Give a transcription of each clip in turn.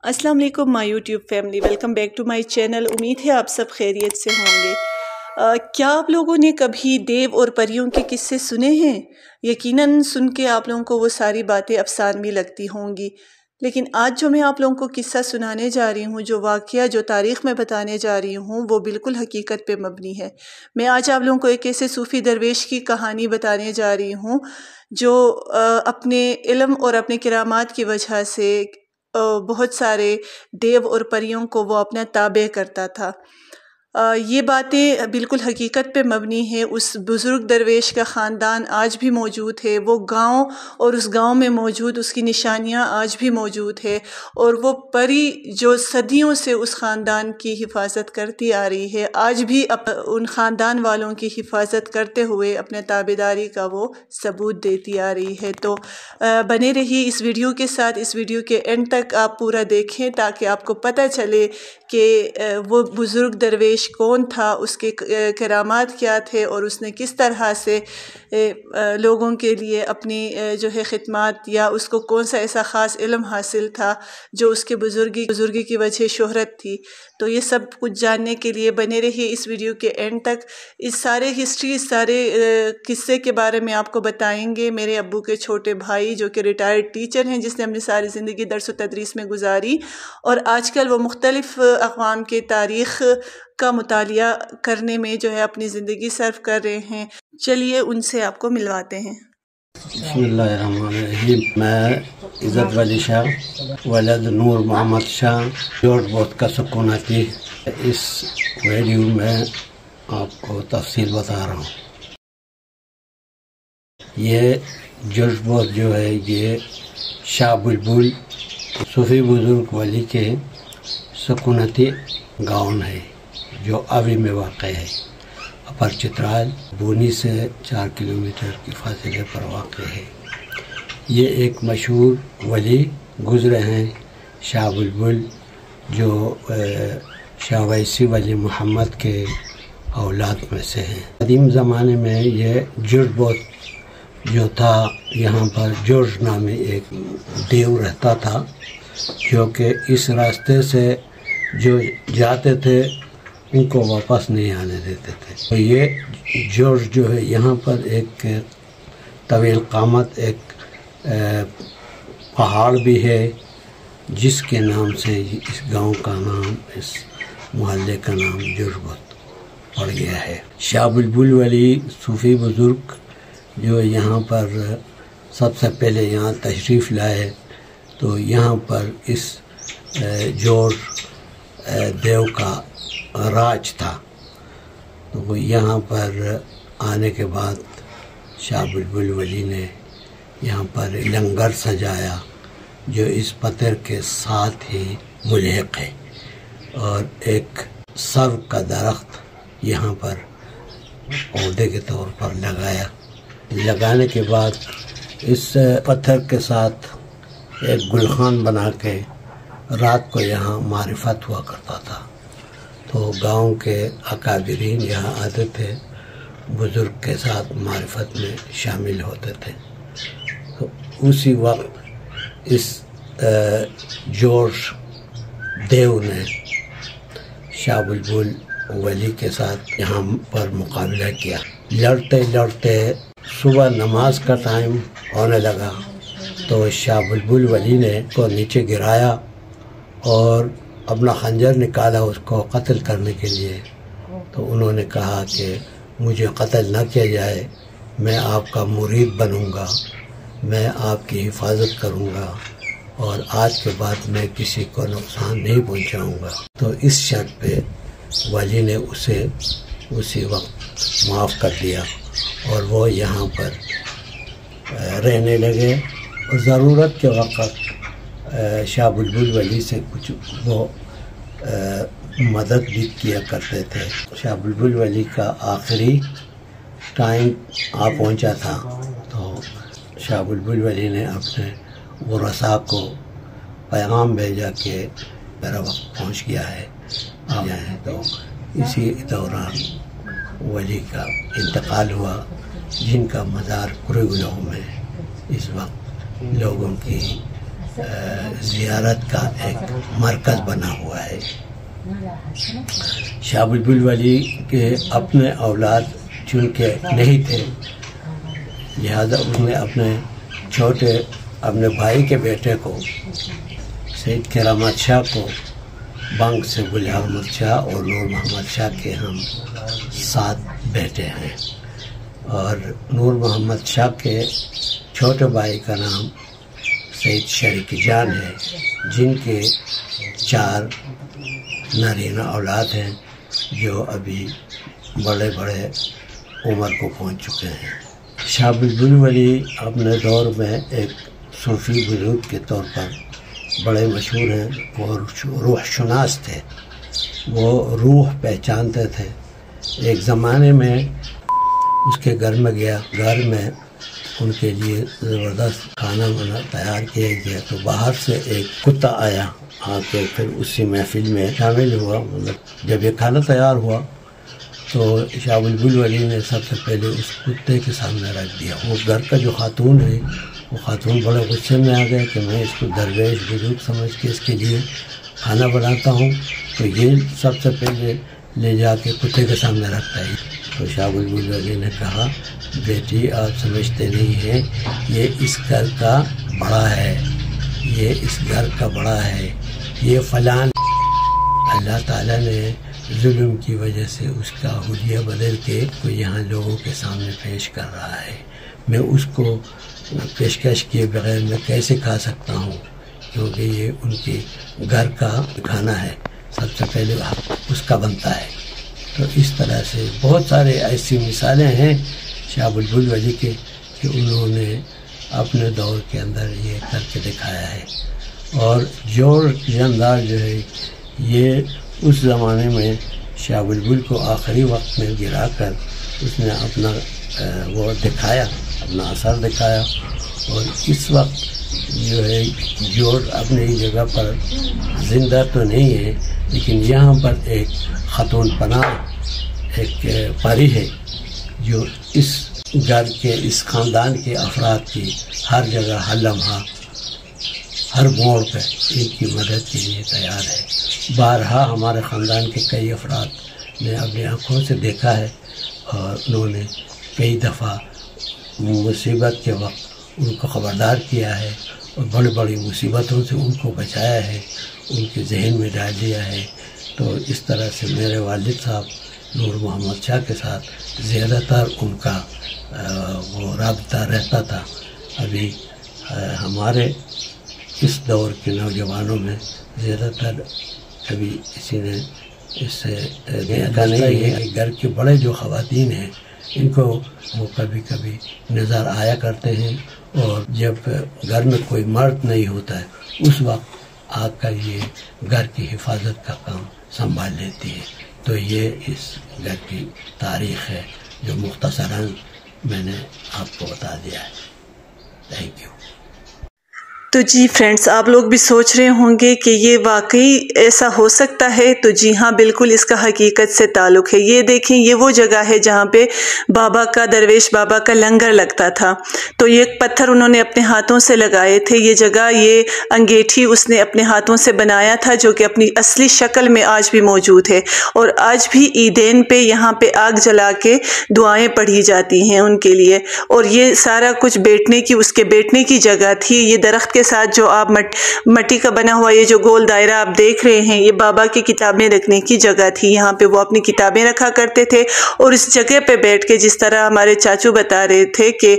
السلام علیکم my YouTube family, welcome back to my channel. امید ہے آپ سب خیریت سے ہوں گے۔ کیا آپ لوگوں نے کبھی دیو اور پریوں کے قصے سنے ہیں؟ یقیناً سن کے آپ لوگوں کو وہ ساری باتیں افسانوی لگتی ہوں گی، لیکن آج جو میں آپ لوگوں کو قصہ سنانے جا رہی ہوں، جو واقعہ جو تاریخ میں بتانے جا رہی ہوں، وہ بالکل حقیقت پہ مبنی ہے۔ میں آج آپ لوگوں کو ایک ایسے صوفی درویش کی کہانی بتانے جا رہی ہوں جو اپنے علم اور اپنے کرامات کی وجہ سے بہت سارے دیو اور پریوں کو وہ اپنا تابع کرتا تھا۔ یہ باتیں بالکل حقیقت پہ مبنی ہے۔ اس بزرگ درویش کا خاندان آج بھی موجود ہے، وہ گاؤں اور اس گاؤں میں موجود اس کی نشانیاں آج بھی موجود ہے، اور وہ پری جو صدیوں سے اس خاندان کی حفاظت کرتی آ رہی ہے، آج بھی ان خاندان والوں کی حفاظت کرتے ہوئے اپنے تابعداری کا وہ ثبوت دیتی آ رہی ہے۔ تو بنے رہیے اس ویڈیو کے ساتھ، اس ویڈیو کے اینڈ تک آپ پورا دیکھیں تاکہ آپ کو پتہ چلے کہ وہ بزرگ درویش کون تھا، اس کے کرامات کیا تھے، اور اس نے کس طرح سے لوگوں کے لیے اپنی جو ہے خدمات، یا اس کو کون سا ایسا خاص علم حاصل تھا جو اس کے بزرگی کی وجہ شہرت تھی۔ تو یہ سب کچھ جاننے کے لیے بنے رہیے اس ویڈیو کے اینڈ تک۔ اس سارے ہسٹری، اس سارے قصے کے بارے میں آپ کو بتائیں گے میرے ابو کے چھوٹے بھائی، جو کہ ریٹائرڈ ٹیچر ہیں، جس نے اپنی ساری زندگی درس و تدریس میں گزاری، اور آج کل وہ مختلف اقوام کے تاریخ کا مطالعہ کرنے میں جو ہے اپنی زندگی صرف کر رہے ہیں۔ چلیے ان سے آپ کو ملواتے ہیں۔ بسم اللہ الرحمن الرحیم۔ میں عزت ولی شاہ ولد نور محمد شاہ جورج بوتھ کا سکونتی اس ویڈیو میں آپ کو تفصیل بتا رہا ہوں۔ یہ جورج بوتھ جو ہے یہ شاہ بلبل صوفی بزرگ ولی کے سکونتی گاؤں ہے جو اوی میں واقع ہے۔ اپر چترال بونی سے 4 کلومیٹر کی فاصلے پر واقع ہے۔ یہ ایک مشہور ولی گزرے ہیں، شاہ بلبل، جو شاہ ویسی ولی محمد کے اولاد میں سے ہیں۔ قدیم زمانے میں یہ جورج بوتھ جو تھا، یہاں پر جورج نامی ایک دیو رہتا تھا، جو کہ اس راستے سے جو جاتے تھے ان کو واپس نہیں آنے دیتے تھے۔ تو یہ جورج جو ہے یہاں پر ایک طویل قامت ایک پہاڑ بھی ہے، جس کے نام سے اس گاؤں کا نام، اس محلے کا نام جورج بوتھ پڑ گیا ہے۔ شاہ بلبل ولی صوفی بزرگ جو یہاں پر سب سے پہلے یہاں تشریف لائے، تو یہاں پر اس جورج دیو کا راج تھا۔ تو وہ یہاں پر آنے کے بعد شاہ بلبل ولی نے یہاں پر لنگر سجایا، جو اس پتھر کے ساتھ ہی ملحق ہے، اور ایک سرو کا درخت یہاں پر پودے کے طور پر لگانے کے بعد اس پتھر کے ساتھ ایک گلخان بنا کے رات کو یہاں معرفت ہوا کرتا تھا۔ تو گاؤں کے اکابرین یہاں آتے تھے، بزرگ کے ساتھ معرفت میں شامل ہوتے تھے۔ تو اسی وقت اس جورج دیو نے شاہ بلبل ولی کے ساتھ یہاں پر مقابلہ کیا۔ لڑتے لڑتے صبح نماز کا ٹائم ہونے لگا، تو شاہ بلبل ولی نے کو نیچے گرایا اور اپنا خنجر نکالا اس کو قتل کرنے کے لیے۔ تو انہوں نے کہا کہ مجھے قتل نہ کیا جائے، میں آپ کا مرید بنوں گا، میں آپ کی حفاظت کروں گا، اور آج کے بعد میں کسی کو نقصان نہیں پہنچاؤں گا۔ تو اس شرط پہ ولی نے اسے اسی وقت معاف کر دیا، اور وہ یہاں پر رہنے لگے، اور ضرورت کے وقت شاہ بلبل ولی سے کچھ وہ مدد بھی کیا کرتے تھے۔ شاہ بلبل ولی کا آخری ٹائم آ پہنچا تھا، تو شاہ بلبل ولی نے اپنے ورثاء کو پیغام بھیجا کہ میرا وقت پہنچ گیا ہے، آ جائیں۔ تو اسی دوران ولی کا انتقال ہوا، جن کا مزار کرگلو میں اس وقت لوگوں کی زیارت کا ایک مرکز بنا ہوا ہے۔ شاہ بلبل ولی کے اپنے اولاد چونکہ نہیں تھے، لہذا اس نے اپنے بھائی کے بیٹے کو سید کرامت شاہ کو بنگ سے گل احمد شاہ اور نور محمد شاہ کے ہم 7 بیٹے ہیں، اور نور محمد شاہ کے چھوٹے بھائی کا نام سید شریک جان ہے، جن کے 4 نارینہ اولاد ہیں جو ابھی بڑے عمر کو پہنچ چکے ہیں۔ شاہ بلبل ولی اپنے دور میں ایک صوفی بزرگ کے طور پر بڑے مشہور ہیں، اور روح شناس تھے، وہ روح پہچانتے تھے۔ ایک زمانے میں اس کے گھر میں گیا، گھر میں ان کے لیے زبردست کھانا تیار کیا گیا، تو باہر سے ایک کتا آیا، آ کے پھر اسی محفل میں شامل ہوا۔ مطلب جب یہ کھانا تیار ہوا تو شاہ بلبل ولی نے سب سے پہلے اس کتے کے سامنے رکھ دیا۔ وہ گھر کا جو خاتون ہے، وہ خاتون بڑے غصے میں آ گئے کہ میں اس کو درویش بزرگ سمجھ کے اس کے لیے کھانا بناتا ہوں، تو یہ سب سے پہلے لے جا کے کتے کے سامنے رکھتا ہے۔ تو شاہ بلبل ولی نے کہا، بیٹی آپ سمجھتے نہیں ہیں، یہ اس گھر کا بڑا ہے، یہ اس گھر کا بڑا ہے، یہ فلان۔ اللہ تعالیٰ نے ظلم کی وجہ سے اس کا حلیہ بدل کے کو یہاں لوگوں کے سامنے پیش کر رہا ہے، میں اس کو پیشکش کیے بغیر میں کیسے کھا سکتا ہوں، کیونکہ یہ ان کے گھر کا کھانا ہے، سب سے پہلے اس کا بنتا ہے۔ تو اس طرح سے بہت سارے ایسی مثالیں ہیں شاہ بلبل ولی کے کہ انہوں نے اپنے دور کے اندر یہ کر کے دکھایا ہے۔ اور جوڑ جاندار جو ہے، یہ اس زمانے میں شاہ بلبل کو آخری وقت میں گرا کر اس نے اپنا وہ دکھایا، اپنا اثر دکھایا، اور اس وقت جو ہے جوڑ اپنی جگہ پر زندہ تو نہیں ہے، لیکن یہاں پر ایک خاتون پناہ ایک پری ہے جو اس گھر کے، اس خاندان کے افراد کی ہر جگہ، ہر لمحہ، ہر موڑ پہ ان کی مدد کے لیے تیار ہے۔ بارہا ہمارے خاندان کے کئی افراد نے اپنی آنکھوں سے دیکھا ہے، اور انہوں نے کئی دفعہ مصیبت کے وقت ان کو خبردار کیا ہے، اور بڑی بڑی مصیبتوں سے ان کو بچایا ہے، ان کے ذہن میں ڈال دیا ہے۔ تو اس طرح سے میرے والد صاحب نور محمد شاہ کے ساتھ زیادہ تر ان کا وہ رابطہ رہتا تھا۔ ابھی ہمارے اس دور کے نوجوانوں میں زیادہ تر کبھی کسی نے اس سے دیکھا نہیں ہے کہ گھر کے بڑے جو خواتین ہیں ان کو وہ کبھی کبھی نظر آیا کرتے ہیں، اور جب گھر میں کوئی مرد نہیں ہوتا ہے اس وقت آ کر یہ گھر کی حفاظت کا کام سنبھال لیتی ہے۔ تو یہ اس گھر کی تاریخ ہے جو مختصراً میں نے آپ کو بتا دیا ہے۔ Thank you. تو جی فرینڈز، آپ لوگ بھی سوچ رہے ہوں گے کہ یہ واقعی ایسا ہو سکتا ہے؟ تو جی ہاں، بالکل اس کا حقیقت سے تعلق ہے۔ یہ دیکھیں، یہ وہ جگہ ہے جہاں پہ بابا کا، درویش بابا کا لنگر لگتا تھا۔ تو یہ پتھر انہوں نے اپنے ہاتھوں سے لگائے تھے، یہ جگہ، یہ انگیٹھی اس نے اپنے ہاتھوں سے بنایا تھا، جو کہ اپنی اصلی شکل میں آج بھی موجود ہے، اور آج بھی عیدین پہ یہاں پہ آگ جلا کے دعائیں پڑھی جاتی ہیں ان کے لیے۔ اور یہ سارا کچھ بیٹھنے کی، اس کے بیٹھنے کی جگہ تھی۔ یہ درخت کے ساتھ جو آپ مٹی کا بنا ہوا یہ جو گول دائرہ آپ دیکھ رہے ہیں، یہ بابا کی کتابیں رکھنے کی جگہ تھی۔ یہاں پہ وہ اپنی کتابیں رکھا کرتے تھے، اور اس جگہ پہ بیٹھ کے، جس طرح ہمارے چاچو بتا رہے تھے کہ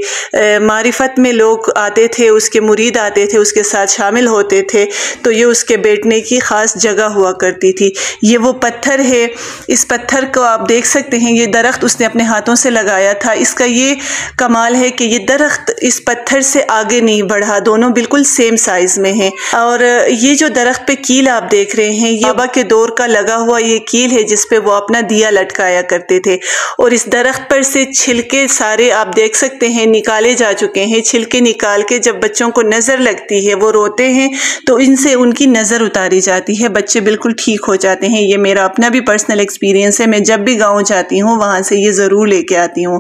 معرفت میں لوگ آتے تھے، اس کے مرید آتے تھے، اس کے ساتھ شامل ہوتے تھے، تو یہ اس کے بیٹھنے کی خاص جگہ ہوا کرتی تھی۔ یہ وہ پتھر ہے، اس پتھر کو آپ دیکھ سکتے ہیں، یہ درخت اس نے اپنے ہاتھوں سے لگایا تھا۔ اس کا یہ کمال ہے کہ یہ درخت اس پتھر سے آگے نہیں بڑھا، دونوں بالکل سیم سائز میں ہیں۔ اور یہ جو درخت پہ کیل آپ دیکھ رہے ہیں، یہ بابا کے دور کا لگا ہوا یہ کیل ہے جس پہ وہ اپنا دیا لٹکایا کرتے تھے۔ اور اس درخت پر سے چھلکے سارے آپ دیکھ سکتے ہیں نکالے جا چکے ہیں۔ چھلکے نکال کے جب بچوں کو نظر لگتی ہے، وہ روتے ہیں، تو ان سے ان کی نظر اتاری جاتی ہے، بچے بالکل ٹھیک ہو جاتے ہیں۔ یہ میرا اپنا بھی پرسنل ایکسپیرینس ہے، میں جب بھی گاؤں جاتی ہوں وہاں سے یہ ضرور لے کے آتی ہوں۔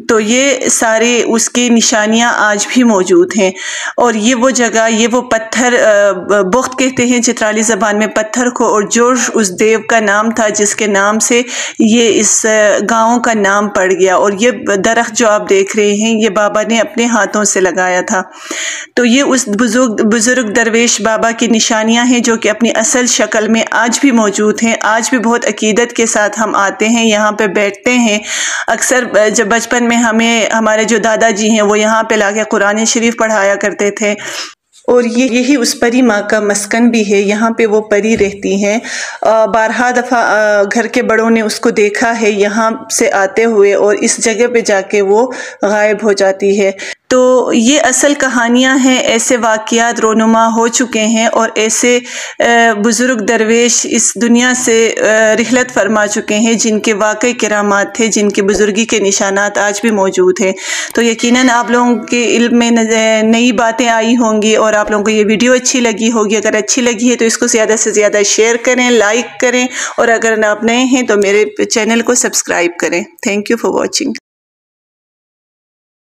تو یہ سارے اس کے نشانیاں آج بھی موجود ہیں۔ اور یہ وہ وہ جگہ، یہ وہ پتھر، بخت کہتے ہیں چترالی زبان میں پتھر کو، اور جورج اس دیو کا نام تھا جس کے نام سے یہ اس گاؤں کا نام پڑ گیا۔ اور یہ درخت جو آپ دیکھ رہے ہیں یہ بابا نے اپنے ہاتھوں سے لگایا تھا۔ تو یہ اس بزرگ درویش بابا کی نشانیاں ہیں جو کہ اپنی اصل شکل میں آج بھی موجود ہیں۔ آج بھی بہت عقیدت کے ساتھ ہم آتے ہیں، یہاں پہ بیٹھتے ہیں۔ اکثر جب بچپن میں ہمارے جو دادا جی ہیں وہ یہاں پہ لا کے قرآن شریف پڑھایا کرتے تھے، اور یہی اس پری ماں کا مسکن بھی ہے۔ یہاں پہ وہ پری رہتی ہیں۔ بارہا دفعہ گھر کے بڑوں نے اس کو دیکھا ہے یہاں سے آتے ہوئے، اور اس جگہ پہ جا کے وہ غائب ہو جاتی ہے۔ تو یہ اصل کہانیاں ہیں، ایسے واقعات رونما ہو چکے ہیں، اور ایسے بزرگ درویش اس دنیا سے رحلت فرما چکے ہیں جن کے واقعی کرامات تھے، جن کے بزرگی کے نشانات آج بھی موجود ہیں۔ تو یقیناً آپ لوگوں کے علم میں نئی باتیں آئی ہوں گی، اور آپ لوگوں کو یہ ویڈیو اچھی لگی ہوگی۔ اگر اچھی لگی ہے تو اس کو زیادہ سے زیادہ شیئر کریں، لائک کریں، اور اگر آپ نئے ہیں تو میرے چینل کو سبسکرائب کریں۔ Thank you for watching.